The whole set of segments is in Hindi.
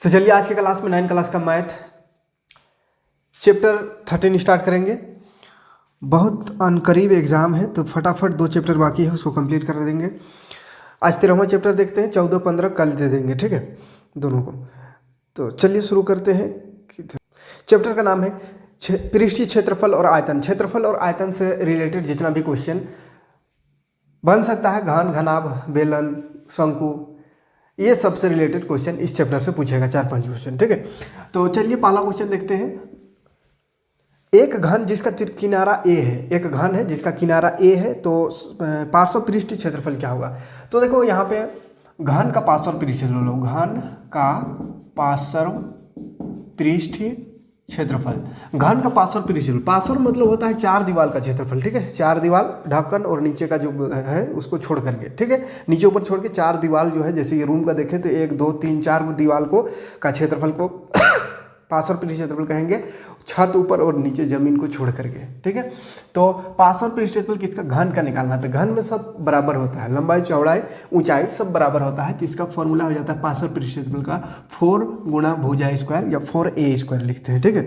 तो चलिए आज के क्लास में 9 क्लास का मैथ चैप्टर 13 स्टार्ट करेंगे। बहुत अनकरीब एग्ज़ाम है तो फटाफट 2 चैप्टर बाकी है उसको कंप्लीट कर देंगे। आज 13वां चैप्टर देखते हैं, 14-15 कल दे देंगे, ठीक है दोनों को। तो चलिए शुरू करते हैं। चैप्टर का नाम है पृष्ठीय क्षेत्रफल और आयतन। क्षेत्रफल और आयतन से रिलेटेड जितना भी क्वेश्चन बन सकता है, घन, घनाभ, बेलन, शंकु, ये सबसे रिलेटेड क्वेश्चन इस चैप्टर से पूछेगा, 4-5 क्वेश्चन, ठीक है। तो चलिए पहला क्वेश्चन देखते हैं। एक घन जिसका किनारा ए है, एक घन है जिसका किनारा ए है, तो पार्श्व पृष्ठीय क्षेत्रफल क्या होगा। तो देखो यहाँ पे घन का पार्श्व पृष्ठीय क्षेत्रफल, घन का पार्श्व पृष्ठीय क्षेत्रफल, घन का पार्श्व पृष्ठीय क्षेत्रफल, पार्श्व मतलब होता है 4 दीवार का क्षेत्रफल, ठीक है। 4 दीवार, ढक्कन और नीचे का जो है उसको छोड़ करके, ठीक है, नीचे ऊपर छोड़ के 4 दीवार जो है, जैसे ये रूम का देखें तो 1 2 3 4 दीवार को का क्षेत्रफल को पार्श्व पृष्ठीय क्षेत्रफल कहेंगे, छत ऊपर और नीचे जमीन को छोड़ करके, ठीक है। तो पार्श्व पृष्ठीय क्षेत्रफल किसका, घन का निकालना था। घन में सब बराबर होता है, लंबाई, चौड़ाई, ऊंचाई सब बराबर होता है, तो इसका फॉर्मूला हो जाता है पार्श्व पृष्ठीय क्षेत्रफल का 4 गुणा भुजा स्क्वायर या 4a स्क्वायर लिखते हैं, ठीक है।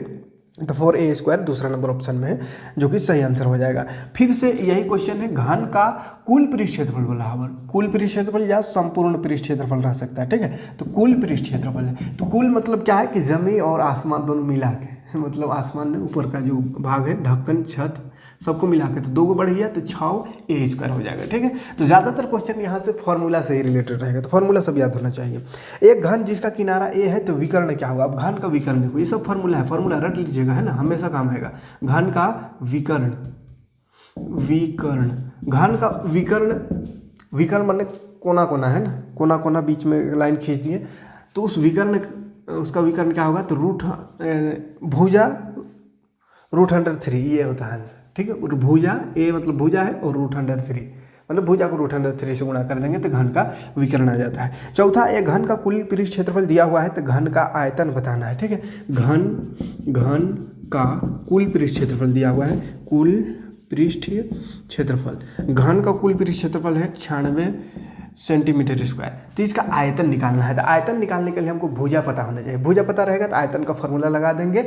तो 4a स्क्वायर दूसरा नंबर ऑप्शन में है, जो कि सही आंसर हो जाएगा। फिर से यही क्वेश्चन है, घन का कुल पृष्ठ क्षेत्रफल बोला है, कुल पृष्ठ क्षेत्रफल या संपूर्ण पृष्ठ क्षेत्रफल रह सकता है, ठीक है। तो कुल पृष्ठ क्षेत्रफल है, तो कुल मतलब क्या है कि जमीन और आसमान दोनों मिला के, मतलब आसमान में ऊपर का जो भाग है, ढक्कन, छत, सबको मिला के, तो 2 को बढ़ गया तो 6a स्क्वायर हो जाएगा, ठीक है। तो ज़्यादातर क्वेश्चन यहाँ से फॉर्मूला से ही रिलेटेड रहेगा, तो फॉर्मूला सब याद होना चाहिए। एक घन जिसका किनारा a है तो विकर्ण क्या होगा। अब घन का विकर्ण देखो, ये सब फॉर्मूला है, फॉर्मूला रट लीजिएगा, है ना, हमेशा काम आएगा। घन का विकर्ण, विकर्ण, घन का विकर्ण, विकर्ण माने कोना कोना, है ना, कोना कोना, बीच में लाइन खींच दिए, तो उस विकर्ण, उसका विकर्ण क्या होगा, तो भुजा √3 ये होता है आंसर, ठीक है। और भुजा, ए मतलब भुजा है, और √3 मतलब भुजा को √3 से गुणा कर देंगे तो घन का विकर्ण आ जाता है। चौथा, एक घन का कुल पृष्ठ क्षेत्रफल दिया हुआ है तो घन का आयतन बताना है, ठीक है। घन का कुल पृष्ठ क्षेत्रफल दिया हुआ है, कुल पृष्ठीय क्षेत्रफल, घन का कुल पृष्ठ क्षेत्रफल है 96 सेंटीमीटर स्क्वायर। तो इसका आयतन निकालना है, तो आयतन निकालने के लिए हमको भुजा पता होना चाहिए। भुजा पता रहेगा तो आयतन का फॉर्मूला लगा देंगे,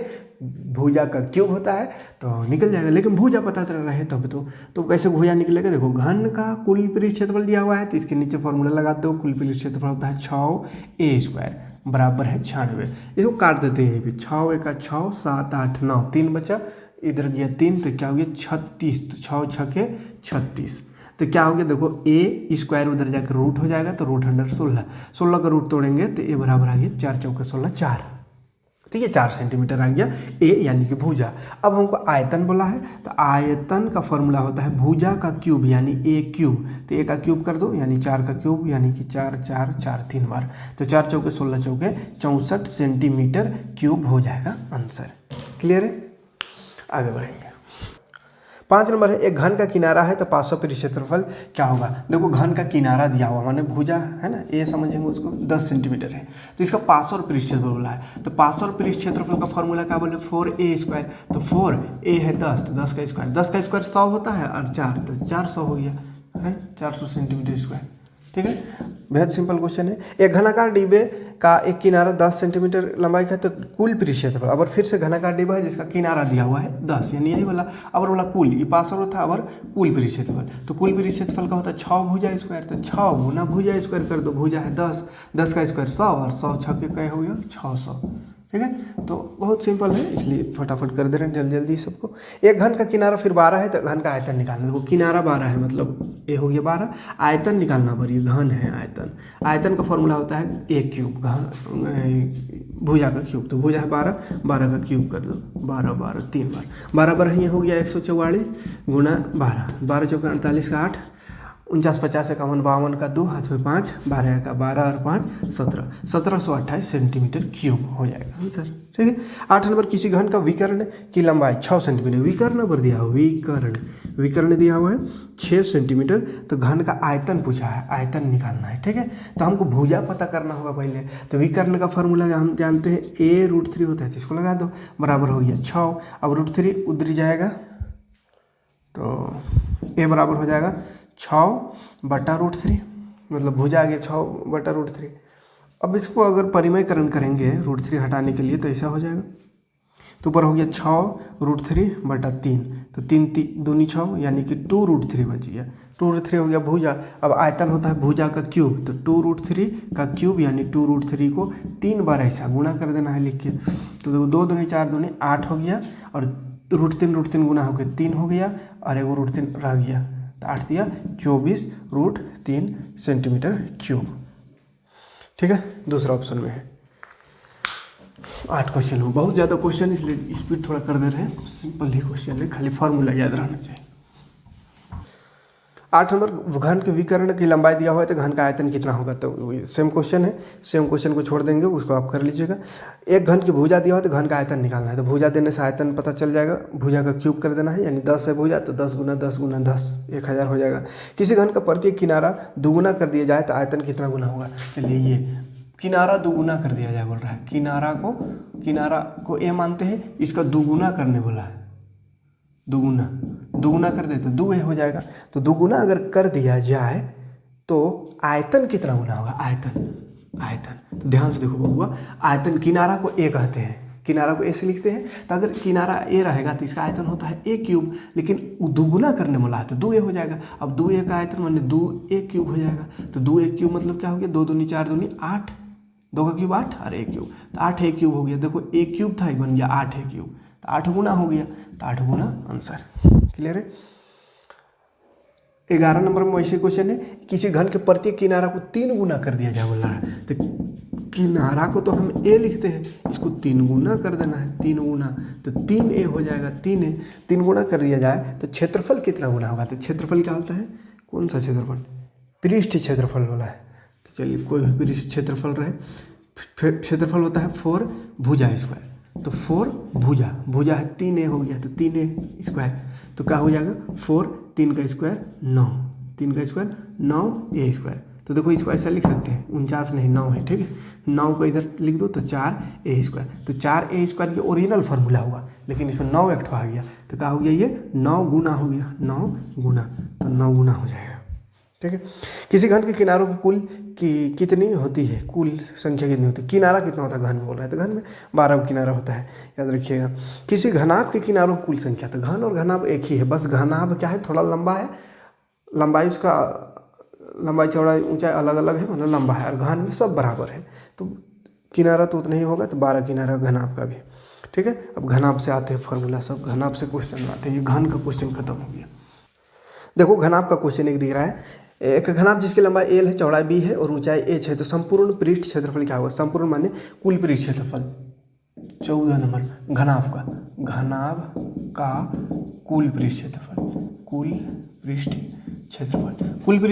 भुजा का क्यूब होता है तो निकल जाएगा। लेकिन भुजा पता रहे तब तो कैसे भुजा निकलेगा, देखो घन का कुल पृष्ठ क्षेत्रफल दिया हुआ है तो इसके नीचे फॉर्मूला लगाते हो, कुल पृष्ठ क्षेत्रफल होता है 6a स्क्वायर बराबर है 96। इसको काट देते हैं, भी 6 × 6 7 8 9, 3 बचा, इधर गया 3 तो क्या हो गया 36, तो 6 6 36, तो क्या हो गया देखो a स्क्वायर उधर जाकर रूट हो जाएगा तो √16, 16 का रूट तोड़ेंगे तो a बराबर आ गया 4 × 16 4, तो ये 4 सेंटीमीटर आ गया a यानी कि भुजा। अब हमको आयतन बोला है तो आयतन का फॉर्मूला होता है भुजा का क्यूब यानी a क्यूब, तो a का क्यूब कर दो यानी 4 का क्यूब यानी कि 4 4 4 3 बार, तो 4 × 4 = 16 × 4 = 64 सेंटीमीटर क्यूब हो जाएगा आंसर। क्लियर है, आगे बढ़ेंगे। 5 नंबर है, एक घन का किनारा है तो पार्श्व पृष्ठ क्षेत्रफल क्या होगा। देखो घन का किनारा दिया हुआ माने भुजा है ना, ये समझेंगे उसको 10 सेंटीमीटर है, तो इसका पार्श्व पृष्ठ क्षेत्रफल बोला है, तो पार्श्व पृष्ठ क्षेत्रफल का फॉर्मूला क्या बोले 4a स्क्वायर, तो 4a है 10, तो 10 का स्क्वायर, 10 का स्क्वायर 100 होता है, और 4 तो 400 हो गया, है 400 सेंटीमीटर स्क्वायर, ठीक है। बेहद सिंपल क्वेश्चन है। एक घनाकार डिब्बे का एक किनारा 10 सेंटीमीटर लंबाई का है तो कुल पृष्ठ क्षेत्रफल, अब फिर से घनाकार डिब्बा है जिसका किनारा दिया हुआ है 10, यानी यही वाला, अब वाला कुल, ये पार्श्व था, अब कुल पृष्ठ क्षेत्रफल, तो कुल पृष्ठ क्षेत्रफल का होता है 6 भुजा स्क्वायर, तो 6 गुना भुजा स्क्वायर कर दो, भुजा है 10, 10 का स्क्वायर 100, और 100 6 के हो गया 600, ठीक है। तो बहुत सिंपल है, इसलिए फटाफट कर दे रहे हैं जल्दी जल्दी सबको। एक घन का किनारा फिर 12 है तो घन का आयतन निकालना, देखो किनारा 12 है मतलब ये हो गया 12, आयतन निकालना पड़ेगा, घन है आयतन, आयतन का फॉर्मूला होता है a क्यूब, भुजा का क्यूब, तो भुजा है 12, 12 का क्यूब कर दो, 12 12 3 बार, 12 बार ये हो गया 144 गुणा 12, 12 × 4 = 48 का 8, 49 50 51 52 का 2, हाथ में 5, 12 का 12 और 5 17, 1728 सेंटीमीटर क्यूब हो जाएगा आंसर, ठीक है। 8 नंबर, किसी घन का विकर्ण की लंबाई 6 सेंटीमीटर, विकर्ण पर दिया हुआ, विकर्ण दिया हुआ है 6 सेंटीमीटर, तो घन का आयतन पूछा है, आयतन निकालना है, ठीक है। तो हमको भुजा पता करना होगा पहले, तो विकर्ण का फॉर्मूला हम जानते हैं a √3 होता है, तो इसको लगा दो, बराबर हो गया 6, अब √3 उधर जाएगा तो a बराबर हो जाएगा 6 / √3, मतलब भुजा आ गया 6 / √3, अब इसको अगर परिमयकरण करेंगे √3 हटाने के लिए तो ऐसा हो जाएगा। तो ऊपर हो गया 6√3/3, तो 3 दूनी 6 यानी कि 2√3 बच गया। 2√3 हो गया भुजा। अब आयतन होता है भुजा का क्यूब, तो 2√3 का क्यूब यानी 2√3 को 3 बार ऐसा गुणा कर देना है लिख के। तो देखो 2 दूनी 4 दूनी 8 हो गया, और √3 गुना हो गया 3 हो गया, और एगो √3 रह गया, तो 8 दिया 24√3 सेंटीमीटर क्यूब। ठीक है, दूसरा ऑप्शन में है। 8 क्वेश्चन हो, बहुत ज़्यादा क्वेश्चन इसलिए स्पीड थोड़ा कर दे रहे हैं। सिंपल ही क्वेश्चन है, खाली फार्मूला याद रहना चाहिए। 8 नंबर, घन के विकर्ण की लंबाई दिया हुआ है तो घन का आयतन कितना होगा। तो सेम क्वेश्चन है, सेम क्वेश्चन को छोड़ देंगे, उसको आप कर लीजिएगा। एक घन की भुजा दिया हुआ है तो घन का आयतन निकालना है, तो भुजा देने से आयतन पता चल जाएगा। भुजा का क्यूब कर देना है, यानी 10 है भुजा, तो 10 गुना 10 गुना 10 1000 हो जाएगा। किसी घन का प्रत्येक किनारा दुगुना कर दिया जाए तो आयतन कितना गुना होगा। चलिए, ये किनारा दुगुना कर दिया जाए बोल रहा है। किनारा को ए मानते हैं, इसका दुगुना करने बोला है। दुगुना कर दे तो 2a हो जाएगा। तो दुगुना अगर कर दिया जाए तो आयतन कितना गुना होगा। आयतन तो ध्यान से देखो बबुआ, आयतन किनारा को ए कहते हैं, किनारा को ए से लिखते हैं। तो अगर किनारा ए रहेगा तो इसका आयतन होता है a³, लेकिन दुगुना करने वाला है तो 2a हो जाएगा। अब 2a का आयतन माने 2a³ हो जाएगा। तो 2a³ मतलब क्या हो गया, 2 दूनी 4 दूनी 8, 2 का क्यूब 8 और a³, तो 8a³ हो गया। देखो a³ था, बन गया 8a³, तो 8 गुना हो गया, तो 8 गुना आंसर। क्लियर है। 11 नंबर में वैसे क्वेश्चन है, किसी घन के प्रत्येक किनारा को 3 गुना कर दिया जाए बोल रहा है। तो किनारा को तो हम a लिखते हैं, इसको 3 गुना कर देना है, 3 गुना, तो 3a हो जाएगा। 3 गुना कर दिया जाए तो क्षेत्रफल कितना गुना होगा। तो क्षेत्रफल क्या होता है, कौन सा क्षेत्रफल, पृष्ठ क्षेत्रफल वाला है। तो चलिए, कोई भी पृष्ठ क्षेत्रफल रहे, क्षेत्रफल होता है 4 भुजा स्क्वायर। तो 4 भुजा है 3a हो गया, तो 3a स्क्वायर, तो क्या हो जाएगा 4, 3 का स्क्वायर 9, 3 का स्क्वायर 9a स्क्वायर। तो देखो इसको ऐसा लिख सकते हैं, 49 नहीं 9 है, ठीक है। 9 को इधर लिख दो तो 4a स्क्वायर, तो 4a स्क्वायर की ओरिजिनल फार्मूला हुआ, लेकिन इसमें 9 एक्ट आ गया, तो क्या हो गया, ये 9 गुना हो गया, 9 गुना, तो 9 गुना हो जाएगा। ठीक है। किसी घन के किनारों की कुल कितनी होती है, कुल संख्या कितनी होती है, किनारा कितना होता है, घन बोल रहा है, तो घन में 12 किनारा होता है, याद रखिएगा। किसी घनाभ के किनारों की कुल संख्या, तो घन और घनाभ एक ही है, बस घनाभ क्या है, थोड़ा लंबा है, लंबाई उसका लंबाई चौड़ाई ऊंचाई अलग अलग है, मतलब लंबा है, और घन में सब बराबर है, तो किनारा तो उतना ही होगा, तो 12 किनारा घनाभ का भी। ठीक है। अब घनाभ से आते हैं फार्मूला, सब घनाभ से क्वेश्चन आते हैं। ये घन का क्वेश्चन खत्म हो गया। देखो घनाभ का क्वेश्चन एक दिख रहा है, एक घनाभ जिसकी लंबाई l है, चौड़ाई b है और ऊंचाई h है, तो संपूर्ण पृष्ठ क्षेत्रफल क्या होगा। संपूर्ण माने कुल पृष्ठ क्षेत्रफल। 14 नंबर, घनाभ का कुल पृष्ठ क्षेत्रफल, कुल पृष्ठ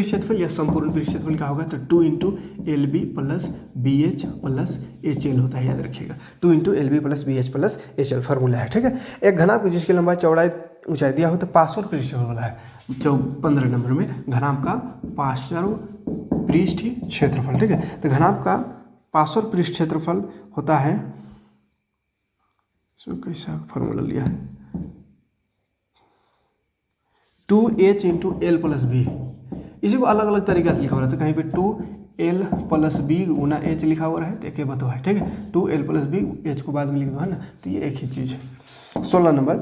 क्षेत्रफल या संपूर्ण पृष्ठ क्षेत्रफल क्या होगा, तो 2 × LB + BH + HL होता है, याद रखिएगा। 2 × LB + BH + HL फार्मूला है। ठीक है। एक घनाभ जिसकी लंबाई चौड़ाई ऊंचाई दिया हो तो पार्श्व पृष्ठ क्षेत्रफल वाला है। 15 नंबर में घनाभ का पार्श्व पृष्ठ क्षेत्रफल। ठीक है। तो घनाभ का पार्श्व पृष्ठ क्षेत्रफल होता है, कैसा फार्मूला लिया है, 2h × L + B। इसी को अलग अलग तरीके से लिखा हुआ है, तो कहीं पे 2L + B गुना h लिखा हुआ है, तो एक बतवा है। ठीक है। 2L + B, h को बाद में लिख दो, है ना, तो ये एक ही चीज़ है। 16 नंबर,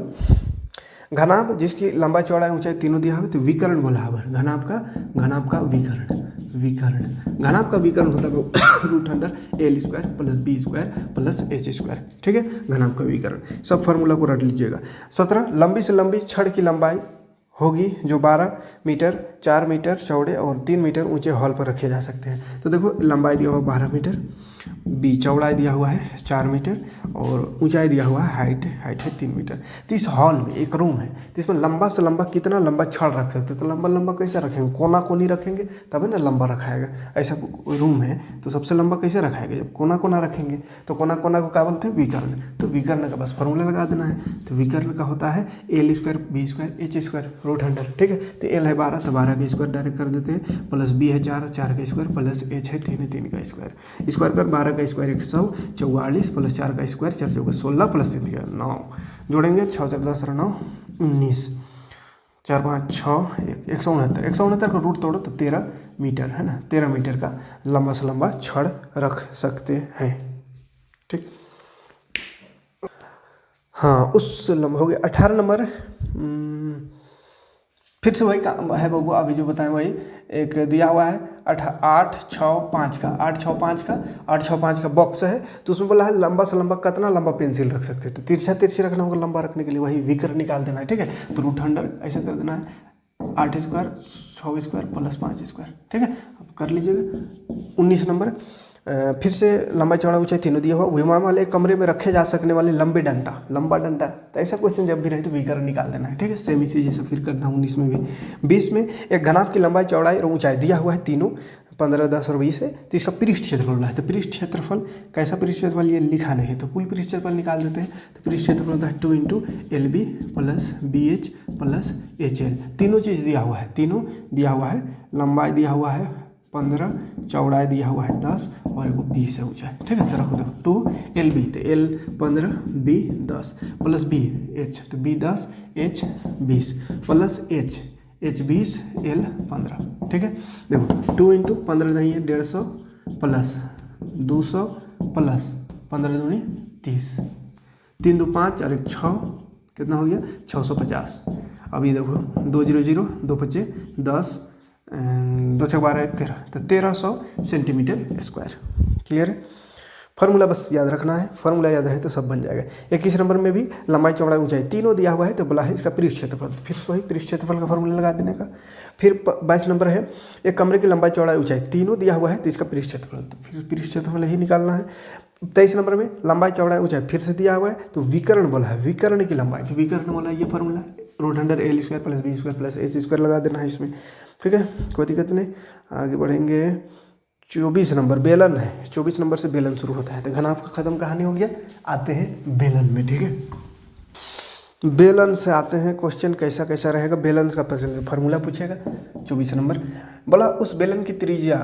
घनाभ जिसकी लंबाई चौड़ाई ऊंचाई तीनों दिया हुआ, तो विकर्ण बोला है। घनाभ का विकर्ण घनाभ का विकर्ण होता है √L² + B² + H²। ठीक है। घनाभ का विकर्ण, सब फार्मूला को रट लीजिएगा। 17, लंबी से लंबी छड़ की लंबाई होगी जो 12 मीटर, 4 मीटर चौड़े और 3 मीटर ऊंचे हॉल पर रखे जा सकते हैं। तो देखो लंबाई दिया हुआ 12 मीटर, बी चौड़ाई दिया हुआ है 4 मीटर और ऊंचाई दिया हुआ है हाइट है 3 मीटर। तो इस हॉल में एक रूम है, तो इसमें लंबा से लंबा कितना लंबा छड़ रख सकते हैं, तो लंबा कैसे रखेंगे, कोना कोनी रखेंगे तभी ना लंबा रखाएगा। ऐसा रूम है तो सबसे लंबा कैसे रखाएगा, जब कोना रखेंगे, तो कोना को क्या बोलते हैं, विकर्ण। तो विकर्ण का बस फॉर्मूला लगा देना है। तो विकर्ण का होता है L² B² H² √100। ठीक है। तो L है 12, तो 12 का स्क्वायर डायरेक्ट कर देते हैं, प्लस B है 4 का स्क्वायर, प्लस H है 3 का स्क्वायर। स्क्वायर कर 12 का स्क्वायर 144 प्लस 4 का स्क्वायर 4 × 16 प्लस 3 का 9, जोड़ेंगे 6 × 4 = 10 9 19, 4 5 6 169 169 का रूट तोड़ो तो 13 मीटर, है ना, 13 मीटर का लंबा से लंबा छड़ रख सकते हैं। ठीक, हाँ उस लंबा हो गया। 18 नंबर फिर से वही काम है बबू, अभी जो बताएं वही। एक दिया हुआ है 8, 6, 5 का 8, 6, 5 का बॉक्स है, तो उसमें बोला है लंबा से लंबा कितना लंबा पेंसिल रख सकते हैं, तो तिरछा तिरछी रखना होगा लंबा रखने के लिए, वही विकर निकाल देना है। ठीक है, तो √100 ऐसा कर देना है 8 स्क्वायर 6 स्क्वायर प्लस 5 स्क्वायर। ठीक है, अब कर लीजिएगा। 19 नंबर फिर से लंबाई चौड़ा ऊंचाई तीनों दिया हुआ, विमान वाले कमरे में रखे जा सकने वाले लंबा डंडा, तो ऐसा क्वेश्चन जब भी रहे तो विकर्ण निकाल देना है। ठीक है, सेम इसी जैसे फिर करना 19 में भी। 20 में एक घनाभ की लंबाई चौड़ाई और ऊंचाई दिया हुआ है तीनों 15, 10 और 20 है, तो इसका पृष्ठ क्षेत्रफल होता है। तो पृष्ठ क्षेत्रफल कैसा पृष्ठ क्षेत्रफल ये लिखा नहीं है, तो कुल पृष्ठ क्षेत्रफल निकाल देते हैं। तो पृष्ठ क्षेत्रफल होता है 2 × LB + BH + HL, तीनों चीज़ दिया हुआ है, तीनों दिया हुआ है। लंबाई दिया हुआ है 15, चौड़ाई दिया हुआ है 10 और एगो 20 है ऊंचाई। ठीक है, तो रखो देखो 2 LB, तो L 15 B 10 + BH, तो B 10 H 20 + H 20 L 15। ठीक है, देखो 2 × 15 नहीं है 150 प्लस 200 प्लस 15 दूनी 30, 3 2 5 और 1 6, कितना हो गया 650। अब ये देखो 2 0 0 2 5 10 2 6 12 1 13, तो 1300 सेंटीमीटर स्क्वायर। क्लियर है, फार्मूला बस याद रखना है, फार्मूला याद रहे तो सब बन जाएगा। 21 नंबर में भी लंबाई चौड़ाई ऊंचाई तीनों दिया हुआ है, तो बोला है इसका पृष्ठ क्षेत्रफल, फिर वही पृष्ठ क्षेत्रफल का फार्मूला लगा देने का। फिर 22 नंबर है एक कमरे की लंबाई चौड़ाई ऊंचाई तीनों दिया हुआ है, तो इसका पृष्ठ क्षेत्रफल, तो फिर पृष्ठ क्षेत्रफल ही निकालना है। 23 नंबर में लंबाई चौड़ाई ऊंचाई फिर से दिया हुआ है, तो विकर्ण बोला है, विकर्ण की लंबाई, जो विकर्ण बोला है ये फार्मूला √100 L² + B² + H² लगा देना है इसमें। ठीक है, कोई दिक्कत नहीं, आगे बढ़ेंगे। 24 नंबर बेलन है, 24 नंबर से बेलन शुरू होता है, तो घनाभ का खत्म कहानी हो गया, आते हैं बेलन में। ठीक है, बेलन से आते हैं क्वेश्चन कैसा कैसा रहेगा। बेलन का फार्मूला पूछेगा 24 नंबर, बोला उस बेलन की त्रिज्या,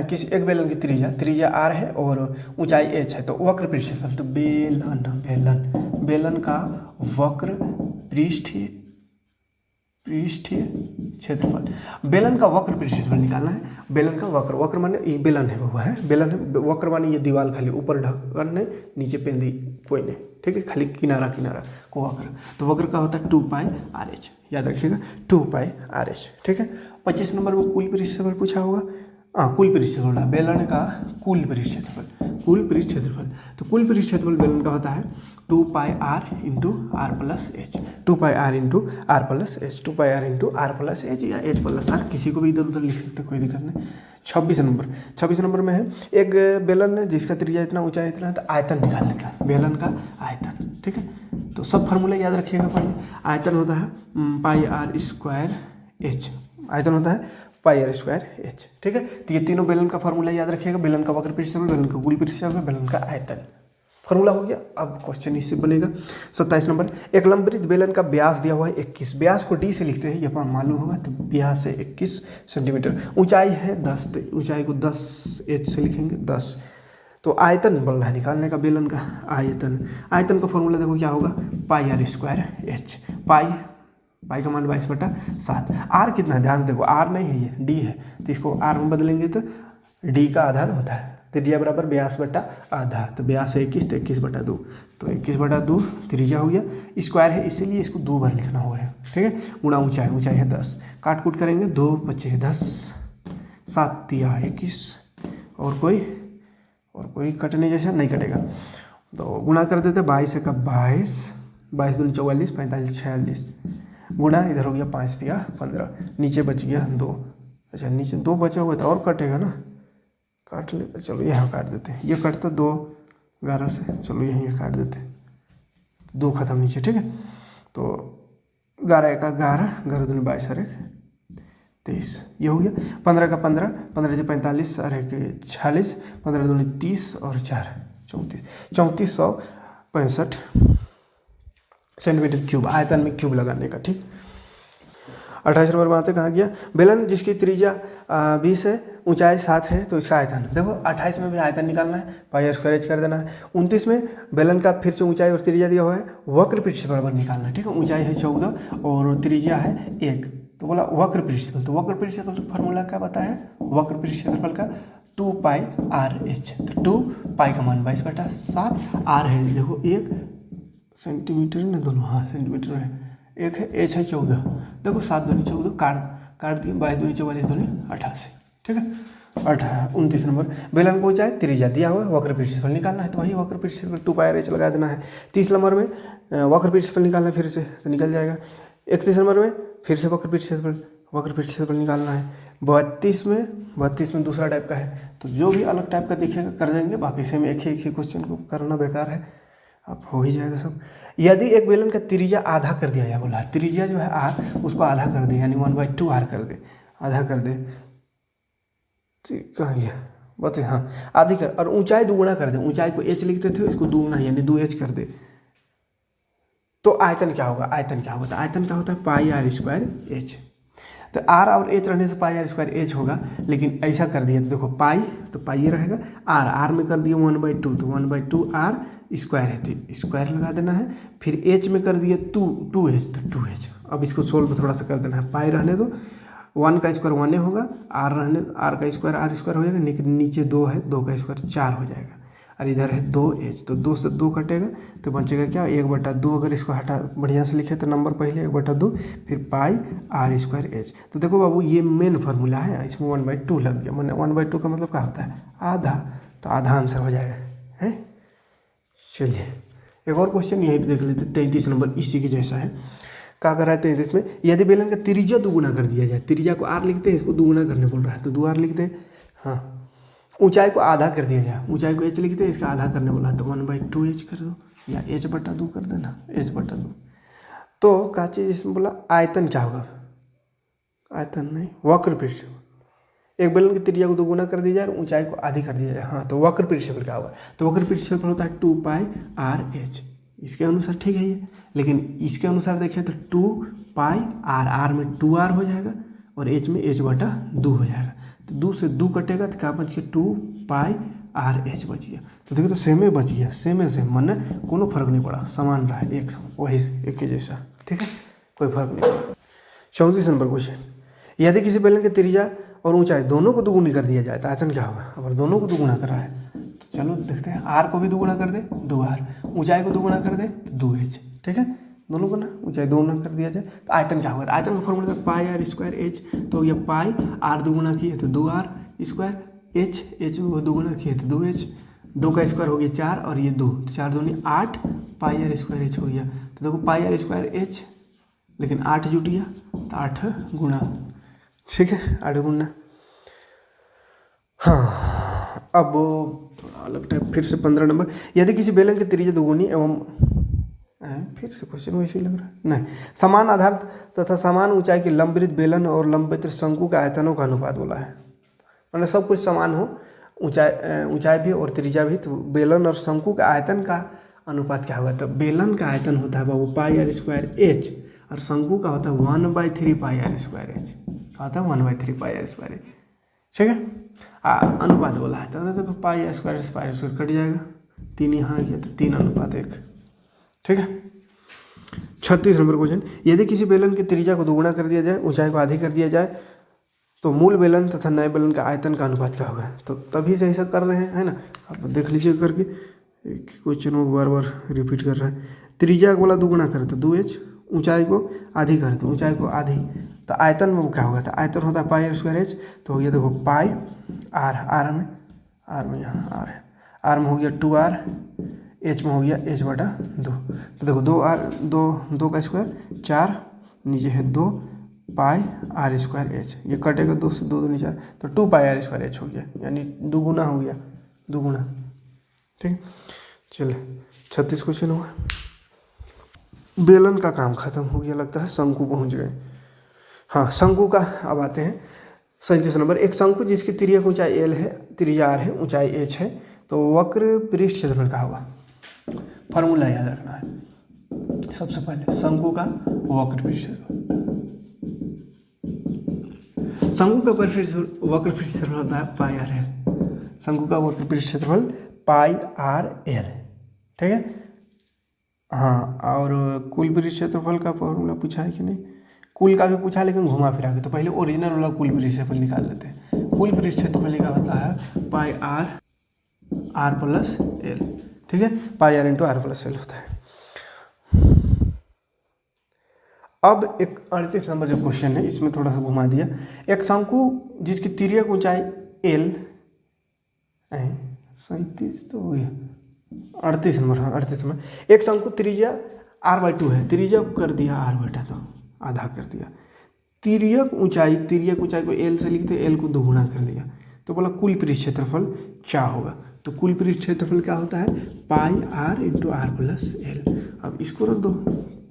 किसी एक बेलन की त्रिज्या r है और ऊंचाई h है, तो वक्र पृष्ठ क्षेत्रफल, तो बेलन का वक्र पृष्ठीय क्षेत्रफल, बेलन का वक्र पृष्ठ क्षेत्रफल निकालना है। बेलन का वक्र माने ये बेलन है, वो है बेलन है, वक्र माने ये दीवार खाली ऊपर ढक्कन नहीं नीचे पेंदी कोई नहीं। ठीक है, खाली किनारा को वक्र, तो वक्र का होता है 2πRh, याद रखिएगा 2πRh। ठीक है, 25 नंबर में कुल पृष्ठ क्षेत्रफल पूछा होगा। कुल पृष्ठ क्षेत्रफल, बेलन का कुल पृष्ठ क्षेत्रफल, तो कुल पृष्ठ क्षेत्रफल बेलन का होता है 2πr × r + h, 2πr × r + h, 2πr × r + h या h + r, किसी को भी इधर उधर लिख सकते, कोई दिक्कत नहीं। 26 नंबर में है एक बेलन है जिसका त्रिज्या इतना ऊंचाई इतना है, तो आयतन निकाल लेता है, बेलन का आयतन। ठीक है, तो सब फार्मूला याद रखिएगा पहले। आयतन होता है πr²h, आयतन होता है πr²h। ठीक है, तो ये तीनों बेलन का फार्मूला याद रखिएगा, बेलन का वक्र पृष्ठ क्षेत्रफल, बेलन का कुल पृष्ठ क्षेत्रफल, बेलन का आयतन, फार्मूला हो गया। अब क्वेश्चन इससे बनेगा। 27 नंबर एक लंबवृत्त बेलन का व्यास दिया हुआ है 21, व्यास को d से लिखते हैं, ये अपन मालूम होगा, तो व्यास है 21 सेंटीमीटर, ऊंचाई है 10, तो ऊंचाई को 10 h से लिखेंगे 10, तो आयतन बोल रहा है निकालने का, बेलन का आयतन का फॉर्मूला देखो क्या होगा πr²h, पाई का मान 22/7, आर कितना है ध्यान देखो, आर नहीं है ये डी है, तो इसको आर में बदलेंगे तो डी का आधा होता है, त्रिज्या बराबर व्यास बटा आधा, तो व्यास है 21, तो 21/2, तो 21/2 त्रिज्या हो गया, स्क्वायर है इसीलिए इसको 2 बार लिखना हो रहा है। ठीक है, गुणा ऊंचाई है 10, काट कूट करेंगे 2 × 10, 7 × 21, और कोई कटने जैसा नहीं कटेगा, तो गुणा कर देते 22 का 22, 22 दूनी 44, 45 46, गुणा इधर हो गया 5 × 15, नीचे बच गया 2, अच्छा नीचे 2 बचा हुआ तो और कटेगा ना, काट लेते, चलो यहाँ काट देते हैं, ये कटता 2 11 से, चलो यहीं काट देते हैं, 2 खत्म नीचे। ठीक है, तो 11 का 11, 11 दूनी 22 और 1 23, ये हो गया। 15 का 15, 15 से 45 और 1 46, 15 दूनी 30 और 4 34, 3465 सेंटीमीटर क्यूब, आयतन में क्यूब लगाने का। ठीक, 28 नंबर बात है, कहाँ गया, बेलन जिसकी त्रिज्या 20 है, ऊंचाई 7 है, तो इसका आयतन देखो, 28 में भी आयतन निकालना है, πr² कर देना है। 29 में बेलन का फिर से ऊंचाई और त्रिज्या दिया हुआ है, वक्र पृष्ठ बराबर निकालना है। ठीक है, ऊंचाई है 14 और त्रिज्या है 1, तो बोला वक्र पृष्ठ क्षेत्रफल, तो वक्र पृष्ठ क्षेत्रफल फार्मूला क्या बताया, वक्र पृष्ठ क्षेत्रफल का 2πr/h। तो 2π का मान 22/7, r है देखो 1 सेंटीमीटर में, दोनों हाँ सेंटीमीटर में, एक है h है 14, देखो 7 दूनी 14 काट दिए, 22 दूनी 44 दूनी 88, ठीक है। 29 नंबर, बेलन को ऊंचाई त्रिज्या दिया हुआ है, वक्र पृष्ठ क्षेत्रफल निकालना है, तो वही वक्र पृष्ठ क्षेत्रफल 2πr/h लगा देना है। 30 नंबर में वक्र पृष्ठ क्षेत्रफल निकालना है, फिर से तो निकल जाएगा। 31 नंबर में फिर से वक्र पृष्ठ क्षेत्रफल निकालना है। 32 में दूसरा टाइप का है, तो जो भी अलग टाइप का दिखेगा कर देंगे, बाकी से में एक ही क्वेश्चन को करना बेकार है, अब हो ही जाएगा सब। यदि एक बेलन का त्रिज्या आधा कर दिया जाए, बोला त्रिज्या जो है r उसको आधा कर दे, यानी 1/2 r कर दे, आधा कर दे, कहाँ गया बता, हाँ आधी कर, और ऊंचाई दुगुना कर दे, ऊंचाई को h लिखते थे इसको दुगुना यानी 2h कर दे, तो आयतन क्या होगा, आयतन क्या होगा, तो आयतन क्या होता है πr²h। तो r और h रहने से πr²h होगा, लेकिन ऐसा कर दिया तो देखो पाई, तो पाई ये रहेगा, r में कर दिए 1/2, तो 1/2 r स्क्वायर है, तो स्क्वायर लगा देना है। फिर h में कर दिए 2h, तो 2h। अब इसको सोल्व थोड़ा सा कर देना है, पाई रहने दो, 1 का स्क्वायर 1 होगा, r का स्क्वायर r² हो जाएगा, लेकिन नीचे 2 है, 2 का स्क्वायर 4 हो जाएगा, और इधर है 2h, तो 2 से 2 कटेगा तो बचेगा क्या 1/2। अगर इसको हटा बढ़िया से लिखे तो नंबर पहले 1/2, फिर πr²h। तो देखो बाबू ये मेन फार्मूला है, इसमें 1/2 लग गया, मैंने 1/2 का मतलब क्या होता है आधा, तो आधा आंसर हो जाएगा है। चलिए एक और क्वेश्चन यही देख लेते, 33 नंबर इसी के जैसा है। क्या कर रहा है 33 में, यदि बेलन का त्रिज्या दुगुना कर दिया जाए, त्रिज्या को r लिखते हैं, इसको दुगुना करने बोल रहा है, तो 2r लिखते हैं, हाँ। ऊंचाई को आधा कर दिया जाए, ऊंचाई को h लिखते हैं, इसका आधा करने बोला है, तो 1/2h कर दो, या h/2 कर देना, h/2। तो क्या चीज़ इसमें बोला, आयतन क्या होगा, आयतन नहीं वक्र पृष्ठ, एक बेलन की त्रिज्या को दोगुना कर दिया जाए और ऊंचाई को आधी कर दिया जाए, हाँ तो वक्र पृष्ठ क्षेत्रफल क्या होगा, तो वक्र पृष्ठ क्षेत्रफल होता है 2πr/h। इसके अनुसार ठीक है ये, लेकिन इसके अनुसार देखिए तो 2πr, r में 2r हो जाएगा और h में h/2 हो जाएगा, तो 2 से 2 कटेगा तो क्या बच गया 2πr/h बच गया। तो देखो तो सेम बच गया, सेम मन कोनो फर्क नहीं पड़ा, समान रहा है, एक वही एक के जैसा, ठीक है, कोई फर्क नहीं पड़ा। 34 नंबर क्वेश्चन, यदि किसी बेलन की त्रिज्या और ऊंचाई दोनों को दुगुनी कर दिया जाए तो आयतन क्या होगा। अगर दोनों को दुगुना कर रहा है तो चलो देखते हैं, r को भी दुगुना कर दे 2r, ऊंचाई को दुगुना कर दे तो 2h, ठीक है, दोनों को ना ऊंचाई दोगुना कर दिया जाए तो आयतन क्या होगा। आयतन का फॉर्मूला πr²h, तो ये पाई r दुगुना किए तो 2r², h दुगुना किए तो 2h, 2 का स्क्वायर हो गया 4 और ये 2, तो 4 दूनी 8 πr²h हो गया। तो देखो πr²h, लेकिन 8 जुट गया तो 8 गुना, ठीक है 8 गुना। हाँ अब अलग टाइप फिर से 15 नंबर, यदि किसी बेलन की त्रिज्या दुगुनी एवं फिर से क्वेश्चन वैसे ही लग रहा है, नहीं, समान आधार तथा समान ऊंचाई के लंबवृत्त बेलन और लंबवृत्त शंकु के आयतनों का अनुपात बोला है, मतलब सब कुछ समान हो, ऊंचाई भी और त्रिज्या भी, तो बेलन और शंकु के आयतन का अनुपात क्या होगा। तो बेलन का आयतन होता है बाबू πr²h और शंकु का होता है 1/3 πr²h, क्या होता है 1/3 πr²h, ठीक है। अनुपात बोला है तो πr² कट जाएगा, 3 यहाँ आ गया तो 3:1, ठीक है। 36 नंबर क्वेश्चन, यदि किसी बेलन की त्रिज्या को दोगुना कर दिया जाए, ऊंचाई को आधी कर दिया जाए, तो मूल बेलन तथा नए बेलन का आयतन का अनुपात क्या होगा। तो तभी से ऐसा कर रहे हैं, है ना, आप देख लीजिए करके, एक क्वेश्चन को बार बार रिपीट कर रहा है। त्रिज्या को बोला दोगुना करे तो 2h, ऊंचाई को आधी करे तो ऊंचाई को आधी, तो आयतन में क्या होगा, तो आयतन होता है πr²h, तो ये देखो पाई r में यहाँ r है, r में हो गया 2r, h में हो गया h/2, तो देखो 2 का स्क्वायर 4, नीचे है 2 πr²h, ये कटेगा 2 से 2 दूनी 4, तो 2πr²h हो गया, यानी दुगुना हो गया, दुगुना, ठीक। चलिए 36 क्वेश्चन हुआ, बेलन का काम खत्म हो गया लगता है, शंकु पहुंच गए। हाँ शंकु का अब आते हैं 37 नंबर, एक शंकु जिसकी त्रिज्या की ऊंचाई l है, त्रिज्या r है, ऊंचाई h है, तो वक्र पृष्ठ क्षेत्रफल का होगा। फार्मूला याद रखना है सबसे पहले, शंकु का वक्र पृष्ठ क्षेत्रफल, शंकु का वक्र पृष्ठ क्षेत्रफल होता है πr/l, शंकु का वक्र पृष्ठ क्षेत्रफल πr/l, ठीक है। हाँ और कुल पृष्ठ क्षेत्रफल का फॉर्मूला पूछा है कि नहीं, कुल का भी पूछा लेकिन घुमा फिरा के, तो पहले ओरिजिनल वाला कुल पृष्ठ क्षेत्रफल निकाल लेते हैं। कुल पृष्ठ क्षेत्रफल का होता है पाई आर प्लस एल, ठीक है, pi R into R plus L होता है। अब एक 38 नंबर जो क्वेश्चन है इसमें थोड़ा सा घुमा दिया। एक शंकु जिसकी तिर्यक ऊंचाई एल, 37 तो हो गया, 38 नंबर, हाँ 38 नंबर। एक शंकु त्रिज्या r/2 है, त्रिज्या को कर दिया r/2, आधा कर दिया। तिर्यक ऊंचाई को एल से लिखते, एल को दोगुना कर दिया, तो बोला कुल पृष्ठ क्षेत्रफल क्या होगा। तो कुल पृष्ठ क्षेत्रफल क्या होता है, pi R into R plus L. अब इसको रख दो,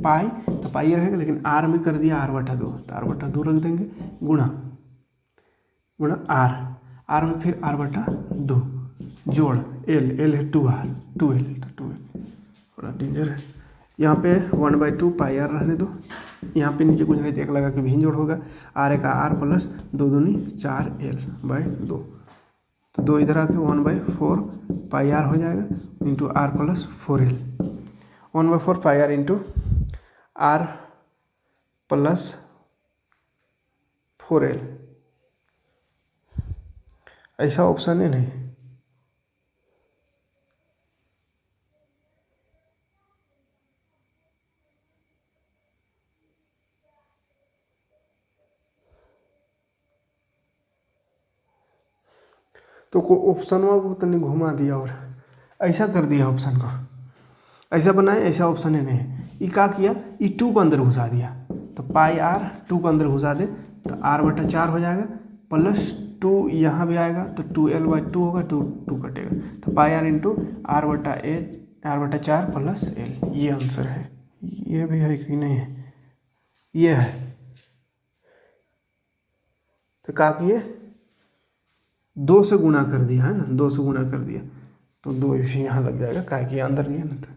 पाई तो पाई रहेगा, लेकिन आर में कर दिया r/2, तो r/2 रख देंगे, गुणा आर में फिर r/2 जोड़ एल है 2r, 2l, तो 2l थोड़ा डेंजर है। यहाँ पे 1/2 पाई आर रहने दो, यहाँ पे नीचे कुछ नहीं, एक लगा के भी जोड़ होगा, आर का आर प्लस 2 दूनी 4l/2, तो 2 इधर आके 1/4 पाई आर हो जाएगा into R plus 4l, 1/4 pi R into R plus 4l। ऐसा ऑप्शन है नहीं, तो को ऑप्शन को तो नहीं घुमा दिया और ऐसा कर दिया ऑप्शन को, ऐसा बनाए, ऐसा ऑप्शन है नहीं। ये क्या किया, ये 2 को अंदर घुसा दिया, तो पाई आर 2 को अंदर घुसा दे तो r/4 हो जाएगा, प्लस 2 यहाँ भी आएगा तो 2l/2 होगा, 2 कटेगा, तो pi R into r/4 plus L, ये आंसर है। ये भी है कि नहीं है, ये है। तो क्या किए, 2 से गुणा कर दिया है ना, 2 से गुणा कर दिया, तो 2 भी यहाँ लग जाएगा, क्या कि अंदर गया ना। तो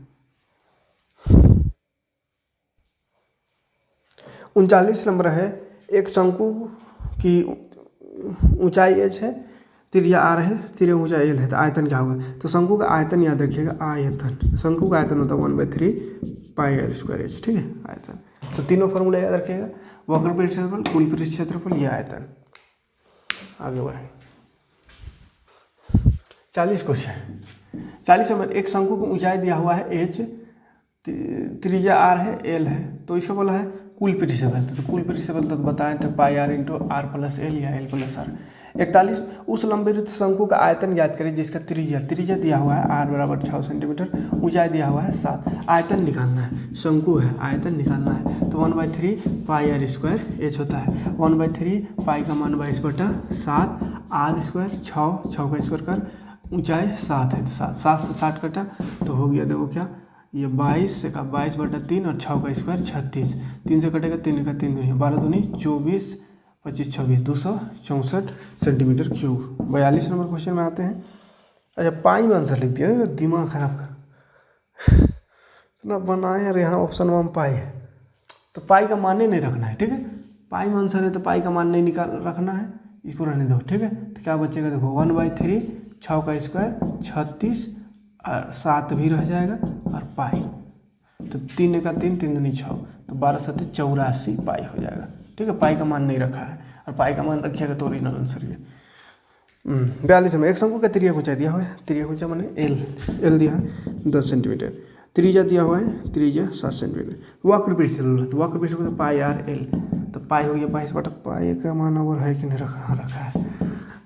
39 नंबर है, एक शंकु की ऊंचाई h है, त्रिज्या r है, त्रिज्या ऊंचाई l है, तो आयतन क्या होगा। तो शंकु का आयतन याद रखिएगा, आयतन, शंकु का आयतन होता है 1/3 पाई आर स्क्वायर h, ठीक है, आयतन। तो तीनों फॉर्मूला याद रखिएगा, वक्र पृष्ठ क्षेत्रफल, कुल पृष्ठ क्षेत्रफल, यह आयतन। आगे बढ़े 40 क्वेश्चन। 40 नंबर, एक शंकु की ऊंचाई दिया हुआ है h, त्रिज्या r है, l है, तो इसका बोला है कुल पृष्ठ क्षेत्रफल, तो कुल पृष्ठ क्षेत्रफल तो बताएं थे pi R into R plus L या एल प्लस आर। 41, उस लंबवृत्त शंकु का आयतन ज्ञात करें जिसका त्रिज्या दिया हुआ है r बराबर 6 सेंटीमीटर, ऊंचाई दिया हुआ है 7, आयतन निकालना है, शंकु है, आयतन निकालना है, तो 1/3 पाई आर स्क्वायर h होता है, 1/3 पाई का मान 22/7, आर स्क्वायर 6 का स्क्वायर कर, ऊंचाई 7 है, तो 7 से 60 कटा तो हो गया, देखो क्या, ये 22 का 22/3 और 6 का स्क्वायर 36, 3 से कटेगा, 3 का 3 दूनी 12 दूनी 24, 25 26 264 सेंटीमीटर क्यूब। 42 नंबर क्वेश्चन में आते हैं। अच्छा, पाई में आंसर लिख दिया, दिमाग खराब कर इतना बनाए, और यहाँ ऑप्शन 1 पाई है, तो पाई का मान नहीं रखना है, ठीक है, पाई में आंसर है तो पाई का मान नहीं रखना है, इसको रहने दो, ठीक है। तो क्या बचेगा, देखो 1/3 6 का स्क्वायर 36 और 7 भी रह जाएगा और पाई, तो 3 का 3 3 दूनी 6, तो 12 7 84 पाई हो जाएगा, ठीक है। पाई का मान नहीं रखा है, और पाई का मान रखिएगा तो ओरिजिनल आंसर ये। 42 में, एक शंकु का त्रिज्या ऊंचाई दिया हुआ है, त्रिज्या ऊंचाई माने एल दिया है 10 सेंटीमीटर, त्रिज्या दिया हुआ है, त्रिज्या 7 सेंटीमीटर, वक्र पृष्ठ क्षेत्रफल, तो वक्र पृष्ठ क्षेत्रफल पाई आर एल, तो पाई हो गया 22 पाई का मान और है कि नहीं रखा है,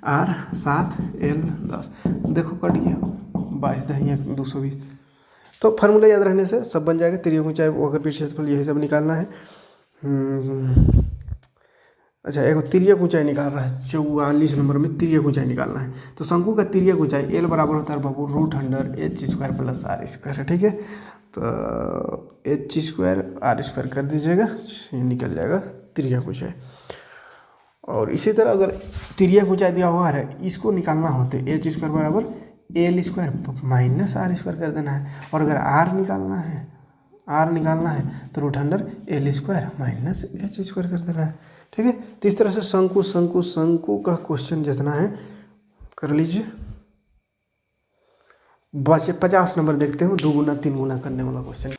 आर 7 एल 10, देखो कट गया, 22 दहिया 220, तो फार्मूला याद रहने से सब बन जाएगा, त्रिज्या ऊंचाई वक्र पृष्ठ क्षेत्रफल यही सब निकालना है। अच्छा, एक त्रिज्या ऊंचाई निकाल रहा है, 44 नंबर में त्रिज्या ऊंचाई निकालना है, तो शंकु का त्रिज्या ऊंचाई एल बराबर होता है बाबू √h² प्लस आर स्क्वायर, ठीक है, तो h² आर स्क्वायर कर दीजिएगा, ये निकल जाएगा त्रिज्या ऊंचाई। और इसी तरह अगर त्रिज्या ऊंचाई दिया हुआ है, इसको निकालना हो तो h² बराबर l² माइनस आर स्क्वायर कर देना है, और अगर r निकालना है तो √l² माइनस h² कर देना है, ठीक है। तो इस तरह से शंकु का क्वेश्चन जितना है कर लीजिए। 50 नंबर देखते हो, 2 गुना 3 गुना करने वाला क्वेश्चन।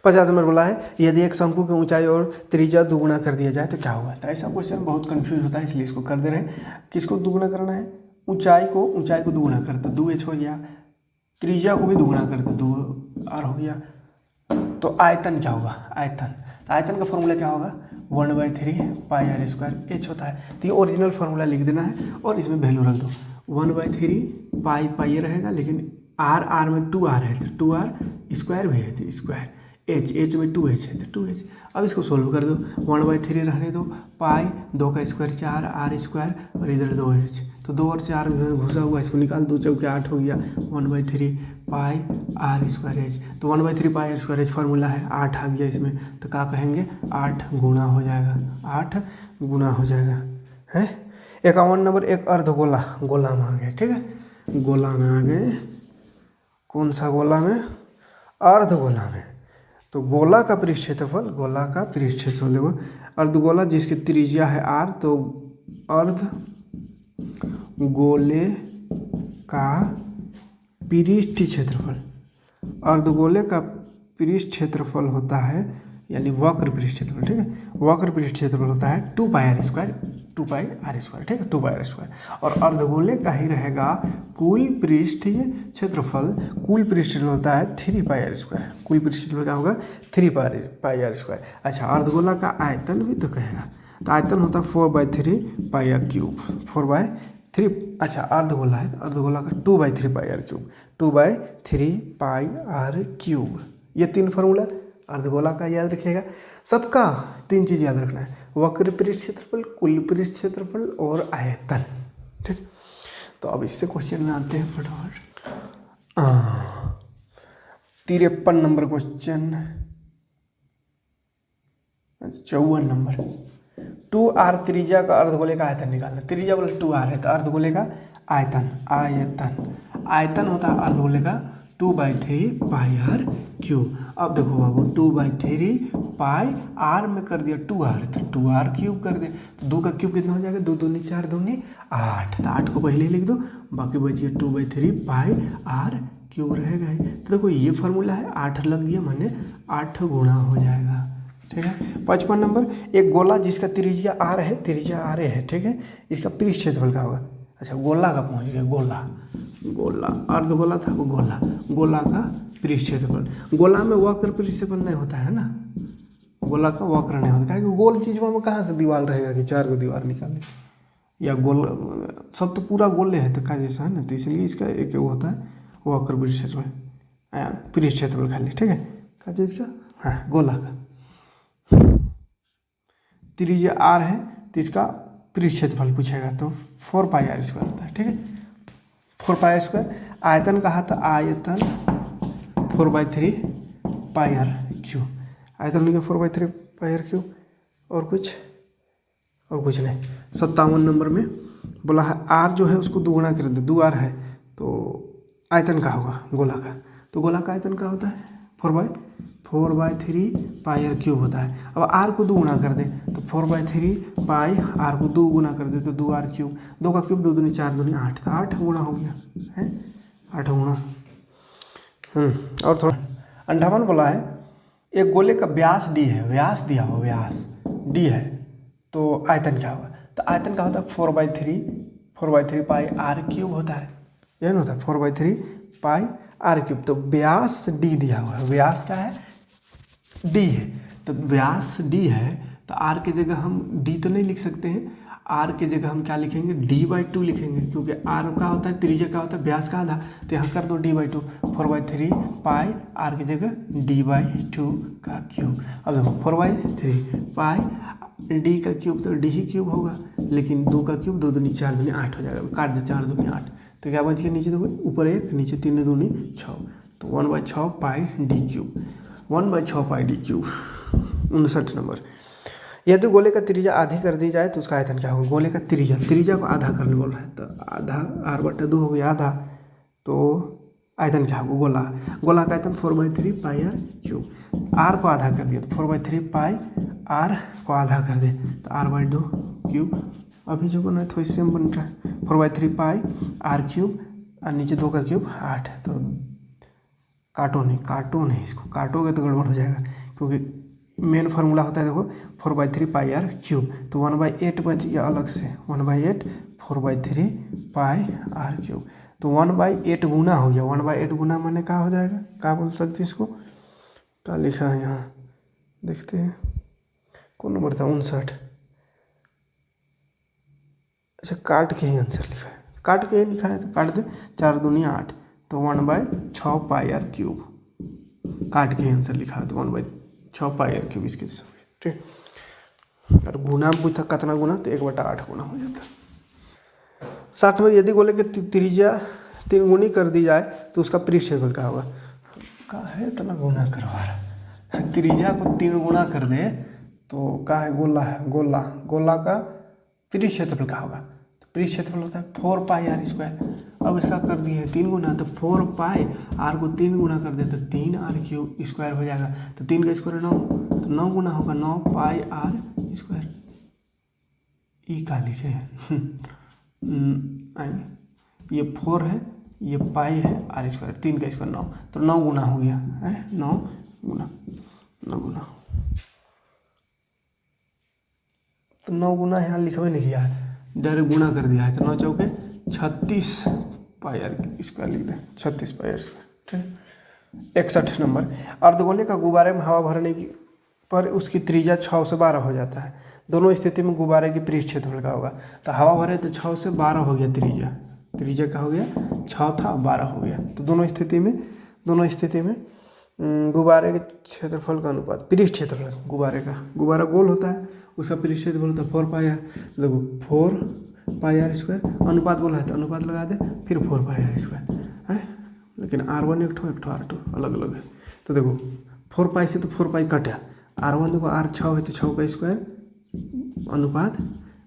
50 नंबर बोला है यदि एक शंकु की ऊंचाई और त्रिज्या दुगुना कर दिया जाए तो क्या होगा। तो ऐसा क्वेश्चन बहुत कंफ्यूज होता है, इसलिए इसको कर दे रहे हैं। किसको दुगुना करना है, ऊंचाई को दुगुना कर दो, 2h हो गया, त्रिज्या को भी दुगुना कर दो, 2r हो गया। तो आयतन क्या होगा, आयतन, तो आयतन का फॉर्मूला क्या होगा, 1/3 पाई आर स्क्वायर h होता है। तो ये ओरिजिनल फार्मूला लिख देना है और इसमें वैल्यू रख दो, 1/3 पाई पाई रहेगा, लेकिन आर में 2r है तो 2r स्क्वायर भी है तो स्क्वायर, एच में 2h है तो 2h। अब इसको सोल्व कर दो, 1/3 रहने दो, पाई 2 का स्क्वायर 4 आर स्क्वायर और इधर 2h, तो 2 और 4 घुसा हुआ, इसको निकाल, 2 चौके 8 हो गया, 1/3 पाई आर स्क्वायर एच। तो 1/3 पाई आर स्क्वायर एच फार्मूला है, 8 आ गया इसमें, तो क्या कहेंगे 8 गुना हो जाएगा, 8 गुना हो जाएगा है। 51 नंबर एक अर्धगोला, गोला में आ गए, ठीक है, गोला में आ गए, कौन सा गोला में, अर्धगोला में। तो गोला का पृष्ठ क्षेत्रफल, गोला का पृष्ठ क्षेत्रफल देखो, अर्धगोला जिसकी त्रिज्या है r, तो अर्ध गोले का पृष्ठ क्षेत्रफल, अर्धगोले का पृष्ठ क्षेत्रफल होता है, यानी वक्र पृष्ठ क्षेत्रफल, ठीक है, वक्र पृष्ठ क्षेत्रफल होता है 2 pi R square, 2 pi R square, ठीक है, 2 पाई आर स्क्वायर। और अर्धगोले का ही रहेगा कुल पृष्ठ क्षेत्रफल, कुल पृष्ठ क्षेत्रफल होता है 3 पाई आर स्क्वायर, कुल पृष्ठ क्षेत्रफल क्या होगा 3 पाई आर स्क्वायर। अच्छा, अर्धगोला का आयतन भी तो कहेगा, तो आयतन होता है 4/3 पाई आर क्यूब, 4/3। अच्छा, अर्धगोला है तो अर्धगोला का 2/3 pi R cube, 2/3 pi R cube. ये 3 फार्मूला अर्धगोला का याद रखिएगा, सबका 3 चीज़ याद रखना है, वक्र पृष्ठ क्षेत्रफल, कुल पृष्ठ क्षेत्रफल और आयतन, ठीक। तो अब इससे क्वेश्चन में आते हैं फटाफट। 53 नंबर क्वेश्चन, 54 नंबर, 2r त्रिज्या का अर्धगोले का आयतन निकालना। त्रिज्या बोले 2r है तो अर्धगोले का आयतन, आयतन होता है अर्धगोले का 2/3 पाई आर क्यूब। अब देखो बाबू, 2/3 पाई आर में कर दिया 2r, तो 2r क्यूब कर दे, तो 2 का क्यूब कितना हो जाएगा, 2 दूनी 4 दूनी 8, तो 8 को पहले ही लिख दो, बाकी बचिए 2/3 पाई आर क्यूब रहेगा ही। तो देखो ये फार्मूला है, 8 लग गया, माने 8 गुना हो जाएगा, ठीक है। 55 नंबर, एक गोला जिसका त्रिज्या r है, त्रिज्या r है, ठीक है, इसका पृष्ठ क्षेत्रफल क्या होगा। अच्छा, गोला का पहुंच गया, गोला अर्धगोला था वो गोला, गोला का पृष्ठ क्षेत्रफल, गोला में वक्र पृष्ठ क्षेत्रफल नहीं होता है ना, गोला का वक्र नहीं होता, क्योंकि गोल चीज़ में कहाँ से दीवार रहेगा कि 4 को दीवार निकालने, या गोल सब तो पूरा गोले है तो का जैसा है ना, तो इसलिए इसका एक वो होता है वक्र पृष्ठ क्षेत्रफल, पृष्ठ क्षेत्रफल खाली, ठीक है, का चीज़ का, हाँ गोला का। त्रिज्या r है तो इसका पृष्ठ क्षेत्रफल पूछेगा, तो 4 पाई आर स्क्वायर होता है, ठीक है, 4 पाई आर स्क्वायर। आयतन कहा था, आयतन 4/3 पाई आर क्यूब, आयतन लिखा 4/3 पाई आर क्यूब, और कुछ नहीं। 57 नंबर में बोला है r जो है उसको दुगुना कर दे, 2r है तो आयतन का होगा गोला का, तो गोला का आयतन का होता है 4/3 पाई आर क्यूब होता है। अब r को दुगुना कर दे तो 4/3 पाई r को 2 गुना कर दे तो 2r क्यूब, 2 का क्यूब 2 दूनी 4 दूनी 8, तो 8 गुना हो गया है, 8 गुना। और थोड़ा 58 बोला है, एक गोले का व्यास d है, व्यास दिया हो, व्यास d है, तो आयतन क्या होगा, तो आयतन का होता है 4/3 पाई आर क्यूब होता है, यह ना होता है 4/3 पाई आर क्यूब। तो व्यास d दिया हुआ है, व्यास क्या है d है, तो व्यास d है तो r की जगह हम d तो नहीं लिख सकते हैं, r की जगह हम क्या लिखेंगे d/2 लिखेंगे, क्योंकि r का होता है त्रिज्या का होता है व्यास का आधा, तो यहाँ कर दो d/2, 4/3 पाई r की जगह d/2 का क्यूब। अब देखो 4/3 पाई d का क्यूब तो d ही क्यूब होगा, लेकिन 2 का क्यूब 2 दूनी 4 दूनी 8 हो जाएगा, काट दे 4 दूनी 8, तो क्या बच गया, नीचे देखो ऊपर 1 नीचे 3 दूनी 6, तो 1/6 पाई d क्यूब, 1/6 पाई d क्यूब। 59 नंबर, यदि गोले का त्रिज्या आधी कर दी जाए तो उसका आयतन क्या होगा। गोले का त्रिज्या को आधा करने बोल रहा है, तो आधा r/2 हो गया आधा, तो आयतन क्या होगा, गोला का आयतन 4/3 पाई आर क्यूब। r को आधा कर दिया तो 4/3 पाई r को आधा कर दे तो r/2 क्यूब, अभी जो बना है तो इससे बन रहा है 4/3 पाई आर क्यूब और नीचे 2 का क्यूब 8, तो काटो नहीं, इसको काटोगे तो गड़बड़ हो जाएगा, क्योंकि मेन फार्मूला होता है देखो 4/3 पाई आर क्यूब। तो 1/8 बच गया अलग से, 1/8 4/3 पाई आर क्यूब। तो 1/8 गुना हो गया, 1/8 गुना मैंने क्या हो जाएगा, क्या बोल सकते इसको, क्या लिखा है यहाँ देखते हैं, कौन नंबर था, 59। अच्छा काट के ही आंसर लिखा है, काट के ही लिखा है तो काट दे, 4 दूनी 8, तो 1/6 पाई आर क्यूब, काट के ही आंसर लिखा है तो 1/6 पाई आर क्यूब इसके जैसा, ठीक। और गुना में पूछा कितना गुना, तो 1/8 गुना हो जाता। 60 में यदि गोले की त्रिज्या 3 गुनी कर दी जाए तो उसका पृष्ठ क्षेत्रफल क्या होगा। का है इतना गुना करवा रहा है, त्रिज्या को 3 गुना कर दे तो का है, गोला है, गोला का पृष्ठ क्षेत्रफल क्या होगा, तो पृष्ठ क्षेत्रफल होता है 4 पाई आर स्क्वायर। अब इसका कर दिए 3 गुना, तो 4 पाई आर को 3 गुना कर दे तो 3 आर क्यूब स्क्वायर हो जाएगा। तो 3 का स्क्वायर 9, तो 9 गुना होगा 9 पाई आर स्क्वायर। ई का लिखे ये 4 है, ये पाई है, आर स्क्वायर, 3 का स्क्वायर 9, तो 9 गुना हो गया है, 9 गुना, तो 9 गुना यहाँ लिखवे नहीं किया है, डायरेक्ट गुना कर दिया है, तो 9 चौके 36 पाई आर स्क्वायर लिख दें, 36 पाई आर स्क्वायर, ठीक। 61 नंबर, अर्धगोले का गुब्बारे में हवा भरने की पर उसकी त्रिज्या 6 से 12 हो जाता है, दोनों स्थिति में गुब्बारे की पृष्ठ क्षेत्रफल का होगा। तो हवा भरे तो 6 से 12 हो गया, त्रिज्या का हो गया 6 था 12 हो गया। तो दोनों स्थिति में गुब्बारे के क्षेत्रफल का अनुपात, पृष्ठ क्षेत्रफल गुब्बारा गोल होता है, उसका पृष्ठ क्षेत्रफल होता है 4 पाई आर। देखो 4 पाई आर स्क्वायर, अनुपात बोला है तो अनुपात लगा दे, फिर 4 पाई आर स्क्वायर है, लेकिन R1 एक ठो R2 अलग अलग है। तो देखो 4 पाई से तो 4 पाई कटा, R1 देखो R 6 है तो 6 का स्क्वायर अनुपात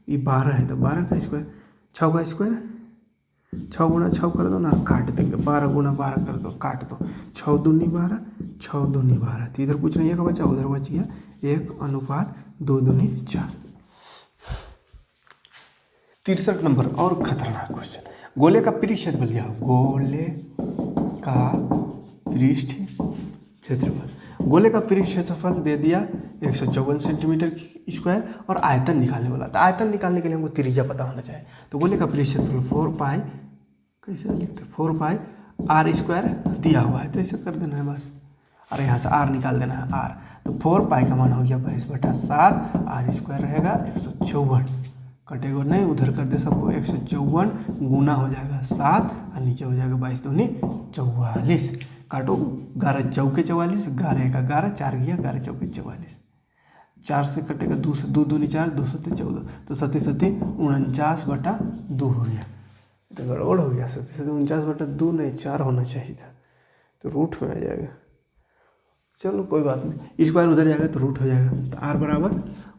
ये 12 है तो 12 का स्क्वायर, 6 का स्क्वायर 6 गुना 6 कर दो ना, काट देंगे, 12 गुना 12 कर दो, काट दो, 6 दूनी 12, 6 दूनी 12, तो इधर कुछ नहीं है, बचा उधर बच गया 1:2 दूनी 4। 63 नंबर और खतरनाक क्वेश्चन, गोले का पृष्ठ क्षेत्रफल दिया, गोले का पृष्ठ क्षेत्रफल, गोले का पृष्ठ क्षेत्रफल दे दिया 154 सेंटीमीटर स्क्वायर और आयतन निकालने वाला। तो आयतन निकालने के लिए हमको त्रिज्या पता होना चाहिए। तो गोले का पृष्ठ क्षेत्रफल 4 पाई, कैसे लिखते हैं, 4 पाई आर स्क्वायर दिया हुआ है, तो ऐसे कर देना है बस, और यहाँ से आर निकाल देना है आर। तो 4 पाई का मान हो गया 22/7, आर स्क्वायर रहेगा 154, कटेगा नहीं, उधर कर दे सबको, 154 गुना हो जाएगा 7 और नीचे हो जाएगा 22 दूनी 44, काटो 11 चौके 44, 11 का 11, 4 गया 11 चौके 44, 4 से कटेगा 2 से 2 दूनी 4, 2 सत्ते 14, तो 7 7 49/2 हो गया, तो गड़बड़ हो गया, 7 7 49/2 नहीं 4 होना चाहिए था, तो रूट में आ जाएगा, चलो कोई बात नहीं, स्क्वायर उधर जाएगा तो रूट हो जाएगा। तो आर बराबर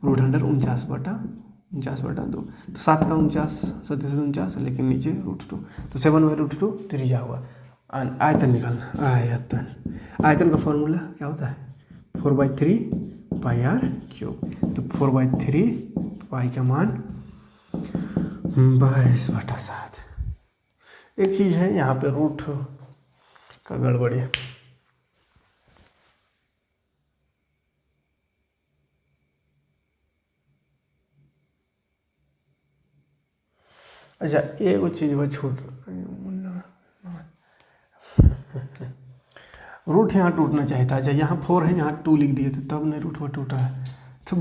√49/2, तो 7 का 49, 7 से 49, लेकिन नीचे √2, तो 7/√2 त्रिज्या हुआ। आयतन निकालना, आयतन का फॉर्मूला क्या होता है, 4/3 पाई आर क्यूब। तो 4/3 पाई का मान 22/7। एक चीज़ है यहाँ पे रूट का गड़बड़ी है, अच्छा एक चीज़ वह छूट, रूट यहाँ टूटना चाहिए था। अच्छा यहाँ 4 है, यहाँ 2 लिख दिए थे तब नहीं रूट वह टूटा है, तो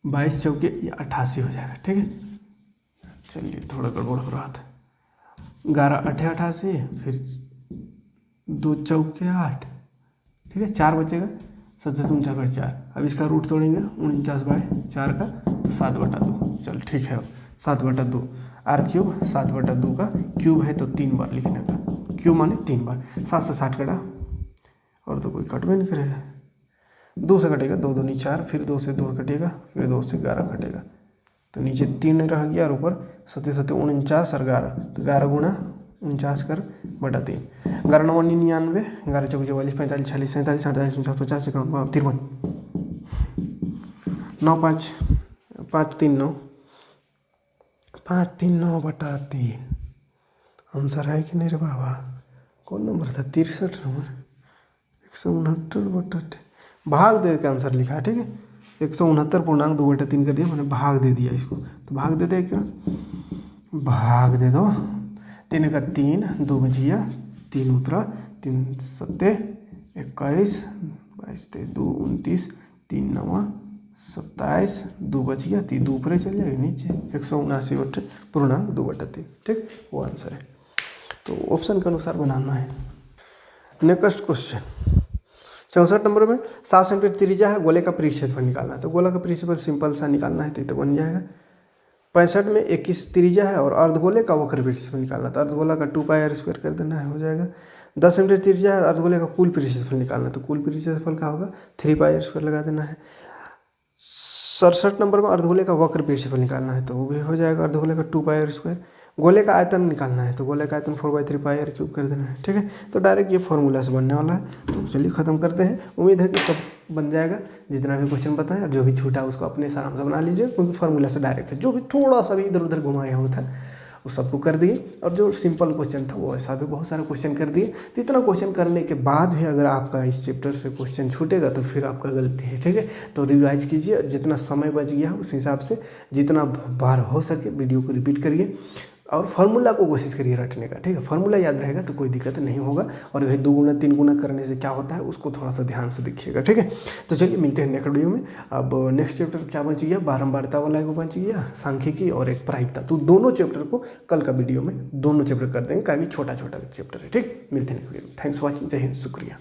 22 चौके 88 हो जाएगा, ठीक है। चलिए थोड़ा गड़बड़ हो रहा था, 11 8 88, फिर 2 चौके 8, ठीक है, 4 बचेगा, 7 से 49/4, अब इसका रूट तोड़ेंगे 49/4 का, तो 7/2, चल ठीक है, 7/2 आर क्यूब, 7/2 का क्यूब है तो 3 बार लिखने का, क्यूब माने 3 बार, 7 से 60 कटा, और तो कोई कट भी नहीं करेगा, 2 से कटेगा, 2 दूनी 4, फिर 2 से 2 कटेगा, फिर 2 से 11 कटेगा, तो नीचे 3 रह गया और ऊपर 7 7 49 और 11, तो 11 गुना 49 कर बटा 3, 11 9 99, 11 चौके 44, 45 46 47 48 49 50 51 53, 9 5 5 3 9, 5 3 9/3, आंसर है कि नहीं रे बाबा, कौन नंबर था? 63 नंबर। 169/8 भाग दे के आंसर लिखा है, ठीक है। 169.2/3 कर दिया, मैंने भाग दे दिया इसको, तो भाग दे दे क्या, भाग दे दो। 3 का 3, 2 बजिया 3 उतरा, 3 सत्ते 21, 22 2 29, 3 9 27, 2 बच गया, 3 2 ऊपर चल जाएगा नीचे, 179.2/3, ठीक, वो आंसर है। तो ऑप्शन के अनुसार बनाना है। नेक्स्ट क्वेश्चन 64 नंबर में 7 सेंटीमीटर त्रिज्या है, गोले का परिक्षेत्रफल निकालना है। तो गोला का परिक्षेत्रफल सिंपल सा निकालना है, तो बन जाएगा। 65 में 21 त्रिज्या है और अर्धगोले का वक्र परिक्षेत्रफल निकालना है, तो अर्धगोला का 2πr² कर देना है, हो जाएगा। 10 सेंटीमीटर त्रिज्या है, अर्धगोले का कुल परिक्षेत्रफल निकालना है, तो कुल परिक्षेत्रफल का होगा 3πr² लगा देना है। 67 नंबर में अर्धगोले का वक्र परिक्षेत्रफल निकालना है, तो वो भी हो जाएगा अर्धगोले का 2πr²। गोले का आयतन निकालना है, तो गोले का आयतन 4/3πr³ कर देना है, ठीक है। तो डायरेक्ट ये फॉर्मूला से बनने वाला है। तो चलिए ख़त्म करते हैं। उम्मीद है कि सब बन जाएगा, जितना भी क्वेश्चन बताएं, और जो भी छूटा उसको अपने से आराम से बना लीजिए, क्योंकि फार्मूला से डायरेक्ट है। जो भी थोड़ा सा भी इधर उधर घुमाया हुआ था वो सबको कर दिए, और जो सिंपल क्वेश्चन था वो ऐसा भी बहुत सारे क्वेश्चन कर दिए। तो इतना क्वेश्चन करने के बाद भी अगर आपका इस चैप्टर से क्वेश्चन छूटेगा तो फिर आपका गलती है, ठीक है। तो रिवाइज कीजिए, जितना समय बच गया उस हिसाब से जितना बार हो सके वीडियो को रिपीट करिए, और फार्मूला को कोशिश करिए रटने का, ठीक है। फार्मूला याद रहेगा तो कोई दिक्कत नहीं होगा। और वही 2 गुना 3 गुना करने से क्या होता है उसको थोड़ा सा ध्यान से देखिएगा, ठीक है। तो चलिए मिलते हैं नेक्स्ट वीडियो में। अब नेक्स्ट चैप्टर क्या बच गया, बारंबारता वाला एक बच गया, सांख्यिकी और एक प्रायिकता। तो दोनों चैप्टर को कल का वीडियो में दोनों चैप्टर कर देंगे, काफ़ी छोटा छोटा चैप्टर है, ठीक। मिलते हैं नेक्स्ट वीडियो में। थैंक्स फॉर वॉचिंग, जय हिंद, शुक्रिया।